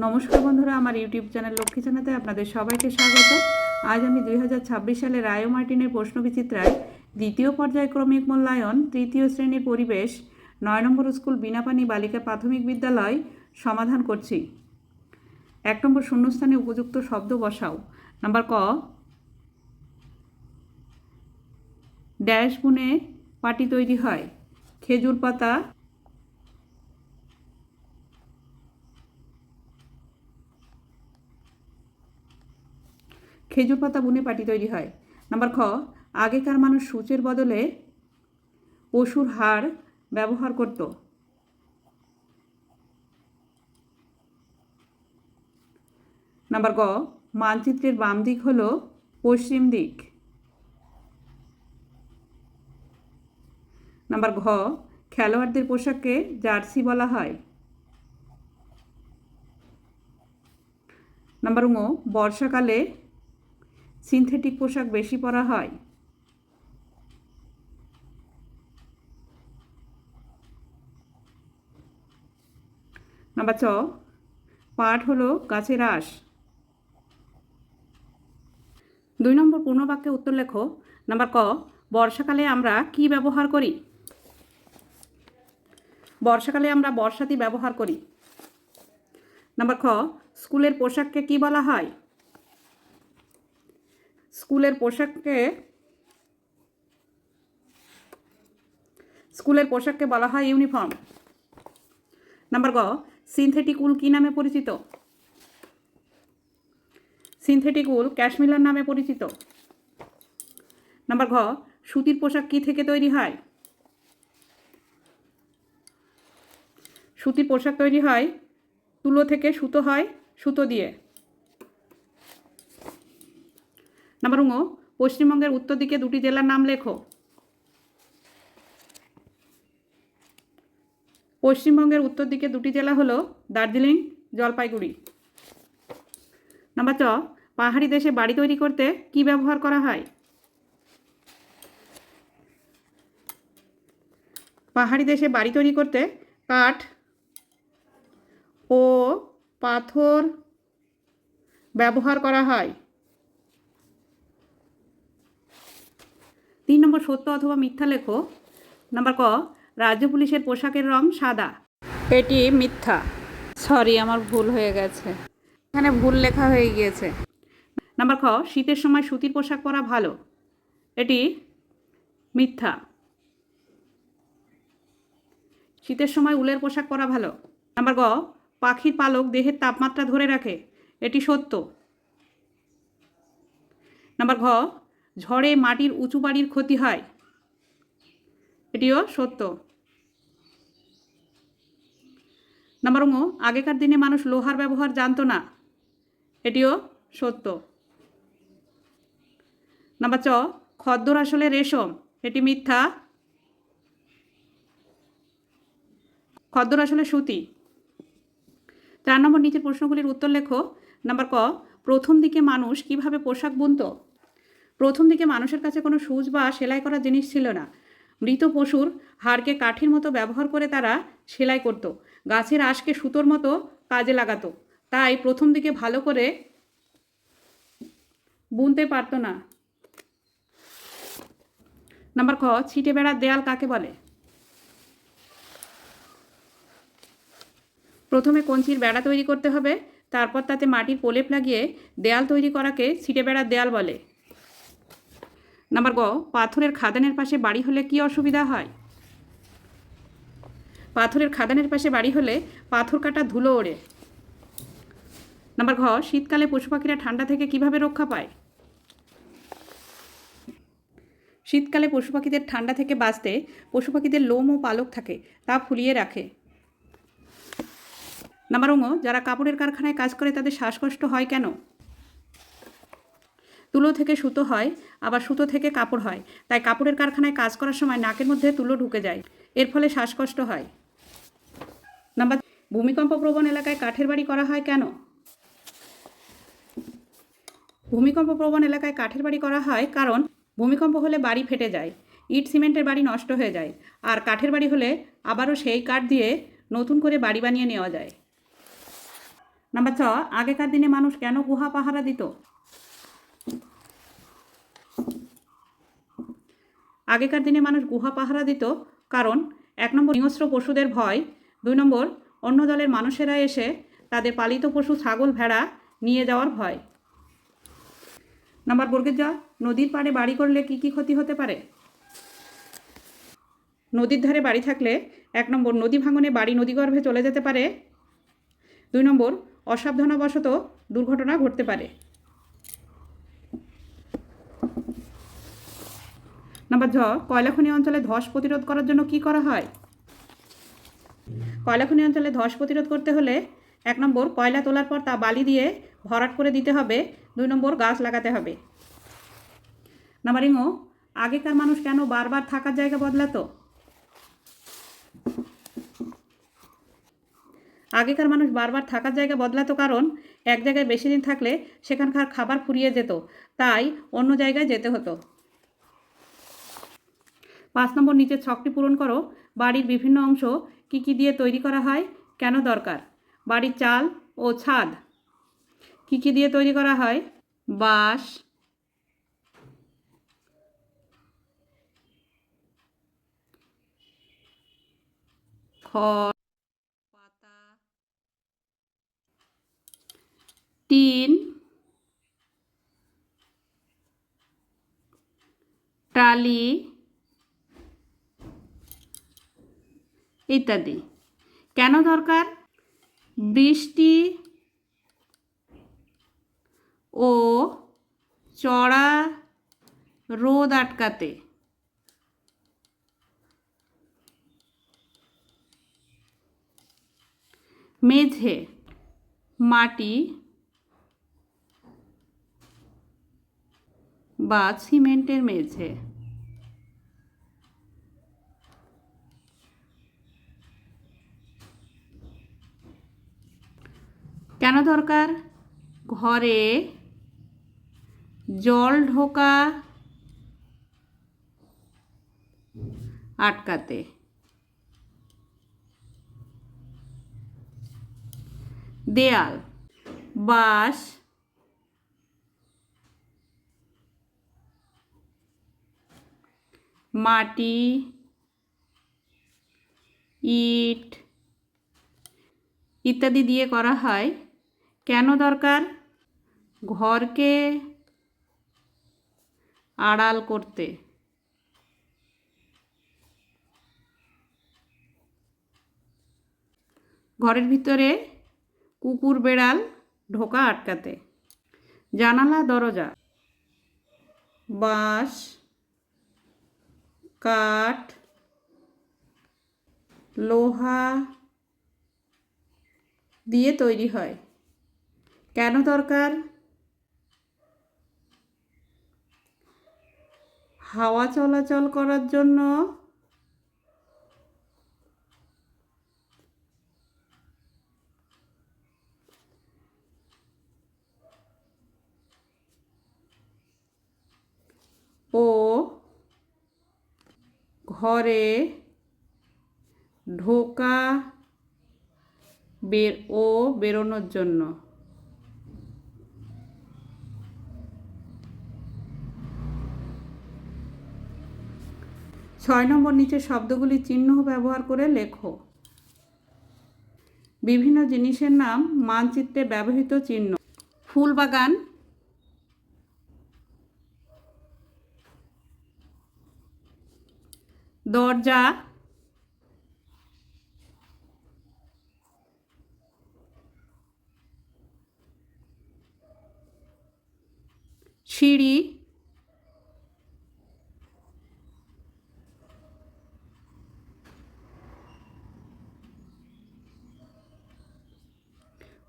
নমস্কার বন্ধুরা, আমার ইউটিউব চ্যানেল লক্ষ্মী চ্যানেলে আপনাদের সবাইকে স্বাগত। আজ আমি 2026 সালে রায় ও মার্টিনের প্রশ্নবিচিত্রায় দ্বিতীয় পর্যায়ক্রমিক মূল্যায়ন তৃতীয় শ্রেণীর পরিবেশ 9 নম্বর স্কুল বিনাপানি বালিকা প্রাথমিক বিদ্যালয় সমাধান করছি। 1 নম্বর শূন্যস্থানে উপযুক্ত শব্দ বসাও। নাম্বার ক, ড্যাশ বুনে পাটি তৈরি হয়। খেজুর পাতা, খেজুর পাতা বুনে পাটি তৈরি হয়। নাম্বার খ, আগেকার মানুষ সূচের বদলে পশুর হাড় ব্যবহার করত। নাম্বার গ, মানচিত্রের বাম দিক হল পশ্চিম দিক। নাম্বার ঘ, খেলোয়াড়দের পোশাককে জার্সি বলা হয়। নাম্বার ঙ, বর্ষাকালে সিনথেটিক পোশাক বেশি পরা হয়। নাম্বার চ, পাট হলো গাছের আঁশ। 2 নম্বর পূর্ণবাক্যে উত্তর লেখো। নাম্বার ক, বর্ষাকালে আমরা কি ব্যবহার করি? বর্ষাকালে আমরা বর্ষাতি ব্যবহার করি। নাম্বার খ, স্কুলের পোশাককে কি বলা হয়? স্কুলের পোশাককে বলা হয় ইউনিফর্ম। নাম্বার গ, সিনথেটিক উল কি নামে পরিচিত? সিনথেটিক উল ক্যাশমিলার নামে পরিচিত। নাম্বার ঘ, সুতির পোশাক কি থেকে তৈরি হয়? সুতির পোশাক তৈরি হয় তুলো থেকে, সুতো হয় সুতো দিয়ে। নাম্বার ঙ, পশ্চিমবঙ্গের উত্তর দিকে 2টি জেলার নাম লেখো। পশ্চিমবঙ্গের উত্তর দিকে 2টি জেলা হলো দার্জিলিং, জলপাইগুড়ি। নাম্বার চ, পাহাড়ি দেশে বাড়ি তৈরি করতে কি ব্যবহার করা হয়? পাহাড়ি দেশে বাড়ি তৈরি করতে কাঠ ও পাথর ব্যবহার করা হয়। 3 নম্বর সত্য অথবা মিথ্যা লেখো। নাম্বার ক, রাজ্য পুলিশের পোশাকের রং সাদা। এটি মিথ্যা। সরি, আমার ভুল হয়ে গেছে, এখানে ভুল লেখা হয়ে গিয়েছে। নাম্বার খ, শীতের সময় সুতির পোশাক পরা ভালো। এটি মিথ্যা। শীতের সময় উলের পোশাক পরা ভালো। নাম্বার গ, পাখির পালক দেহের তাপমাত্রা ধরে রাখে। এটি সত্য। নাম্বার ঘ, ঝড়ে মাটির উঁচু বাড়ির ক্ষতি হয়। এটিও সত্য। নাম্বার ঙ, আগেকার দিনে মানুষ লোহার ব্যবহার জানতো না। এটিও সত্য। নাম্বার চ, খদ্দর আসলে রেশম। এটি মিথ্যা। খদ্দর আসলে সুতি। 4 নম্বর নিচের প্রশ্নগুলির উত্তর লেখো। নাম্বার ক, প্রথম দিকে মানুষ কিভাবে পোশাক বুনত? প্রথম দিকে মানুষের কাছে কোনো সূচ বা সেলাই করা জিনিস ছিল না। মৃত পশুর হাড়কে কাঠির মতো ব্যবহার করে তারা সেলাই করত। গাছের আঁশকে সুতোর মতো কাজে লাগাতো। তাই প্রথম দিকে ভালো করে বুনতে পারতো না। নাম্বার খ, ছিটে বেড়ার দেয়াল কাকে বলে? প্রথমে কঞ্চির বেড়া তৈরি করতে হবে, তারপর তাতে মাটির প্রলেপ লাগিয়ে দেয়াল তৈরি করাকে ছিটে বেড়ার দেয়াল বলে। নাম্বার গ, পাথরের খাদানের পাশে বাড়ি হলে কি অসুবিধা হয়? পাথরের খাদানের পাশে বাড়ি হলে পাথর কাটা ধুলো ওড়ে। নাম্বার ঘ, শীতকালে পশু পাখিরা ঠান্ডা থেকে কিভাবে রক্ষা পায়? শীতকালে পশু পাখিদের ঠান্ডা থেকে বাঁচতে পশু পাখিদের লোম ও পালক থাকে, তা ফুলিয়ে রাখে। নাম্বার ঙ, যারা কাপড়ের কারখানায় কাজ করে তাদের শ্বাসকষ্ট হয় কেন? তুলো থেকে সুতো হয়, আবার সুতো থেকে কাপড় হয়, তাই কাপড়ের কারখানায় কাজ করার সময় নাকের মধ্যে তুলো ঢুকে যায়, এর ফলে শ্বাসকষ্ট হয়। নাম্বার, ভূমিকম্প প্রবণ এলাকায় কাঠের বাড়ি করা হয় কেন? ভূমিকম্প প্রবণ এলাকায় কাঠের বাড়ি করা হয় কারণ ভূমিকম্প হলে বাড়ি ফেটে যায়, ইট সিমেন্টের বাড়ি নষ্ট হয়ে যায়, আর কাঠের বাড়ি হলে আবারও সেই কাঠ দিয়ে নতুন করে বাড়ি বানিয়ে নেওয়া যায়। নাম্বার 6, আগেকার দিনে মানুষ কেন গুহা পাহারা দিত? আগেকার দিনে মানুষ গুহা পাহারা দিত কারণ 1 নম্বর হিংস্র পশুদের ভয়, 2 নম্বর অন্য দলের মানুষেরা এসে তাদের পালিত পশু ছাগল ভেড়া নিয়ে যাওয়ার ভয়। নাম্বার বর্গের জ, নদীর পাড়ে বাড়ি করলে কি কি ক্ষতি হতে পারে? নদীর ধারে বাড়ি থাকলে 1 নম্বর নদী ভাঙনে বাড়ি নদীগর্ভে চলে যেতে পারে, 2 নম্বর অসাবধানবশত দুর্ঘটনা ঘটতে পারে। নাম্বার ঝ, কয়লা খনি অঞ্চলে ধস প্রতিরোধ করার জন্য কি করা হয়? কয়লা খনি অঞ্চলে ধস প্রতিরোধ করতে হলে 1 নম্বর কয়লা তোলার পর তা বালি দিয়ে ভরাট করে দিতে হবে, 2 নম্বর গাছ লাগাতে হবে। নাম্বার ঙ, আগেকার মানুষ কেন বারবার থাকার জায়গা বদলাতো? আগেকার মানুষ বারবার থাকার জায়গা বদলাতো কারণ এক জায়গায় বেশি দিন থাকলে সেখানকার খাবার ফুরিয়ে যেত, তাই অন্য জায়গায় যেতে হতো। 5 নম্বর নিচের ছকটি পূরণ করো। বাড়ির বিভিন্ন অংশ কি কি দিয়ে তৈরি করা হয়, কেন দরকার? বাড়ির চাল ও ছাদ কি কি দিয়ে তৈরি করা হয়? বাঁশ, খড়, পাতা, টিন, টালি ইত্যাদি। কেন দরকার? বৃষ্টি ও চড়া রোদ আটকাতে। মেঝে মাটি বা সিমেন্টের মেঝে। কেন দরকার? ঘরে জল ঢোকা আটকাতে। দেয়াল বাঁশ, মাটি, ইট ইত্যাদি দিয়ে করা হয়। কেন দরকার? ঘরকে আড়াল করতে। ঘরের ভিতরে কুকুর বেড়াল ঢোকা আটকাতে। জানালা দরজা বাঁশ, কাঠ, লোহা দিয়ে তৈরি হয়। কেন দরকার? হাওয়া চলাচল করার জন্য। ও ঘরে ঢোকা বেরোনোর জন্য। 6 নম্বর নিচের শব্দগুলি চিহ্ন ব্যবহার করে লেখো। বিভিন্ন জিনিসের নাম মানচিত্রে ব্যবহৃত চিহ্ন। ফুল বাগান, দরজা, সিঁড়ি,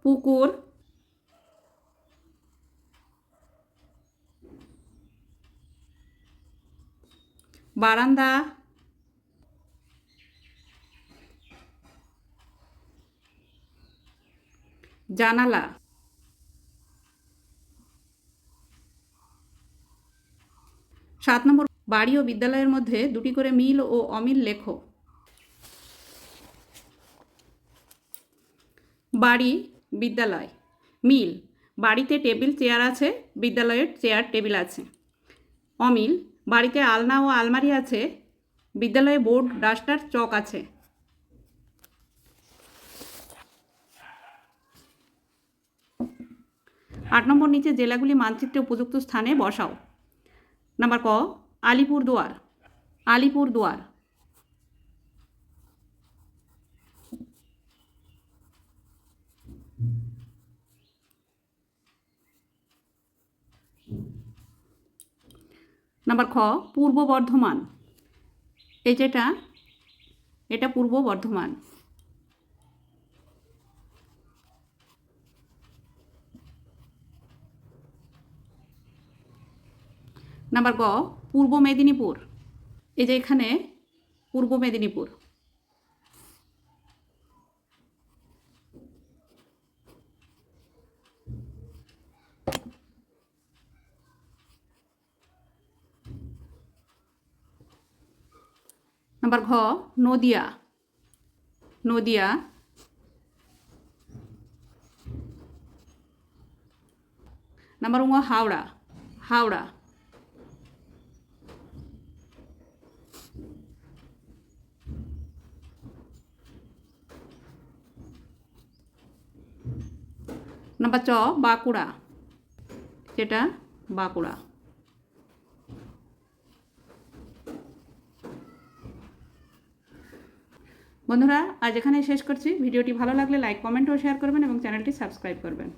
পুকুর, বারান্দা, জানালা। 7 নম্বর বাড়ি ও বিদ্যালয়ের মধ্যে দুটি করে মিল ও অমিল লেখো। বাড়ি বিদ্যালয়। মিল, বাড়িতে টেবিল চেয়ার আছে, বিদ্যালয়ের চেয়ার টেবিল আছে। অমিল, বাড়িতে আলনা ও আলমারি আছে, বিদ্যালয়ে বোর্ড ডাস্টার চক আছে। 8 নম্বর, নিচে জেলাগুলি মানচিত্রে উপযুক্ত স্থানে বসাও। নাম্বার ক, আলিপুরদুয়ার। আলিপুরদুয়ার। নাম্বার খ, পূর্ব বর্ধমান। এই যেটা, এটা পূর্ব বর্ধমান। নাম্বার গ, পূর্ব মেদিনীপুর। এই যে এখানে পূর্ব মেদিনীপুর। নাম্বার ঘ, নদিয়া। নদিয়া। নাম্বার ঙ, হাওড়া। হাওড়া। নাম্বার চ, বাঁকুড়া। যেটা বাঁকুড়া। বন্ধুরা, আজ এখানে শেষ করছি। ভিডিওটি ভালো লাগলে লাইক, কমেন্ট ও শেয়ার করবেন এবং চ্যানেলটি সাবস্ক্রাইব করবেন।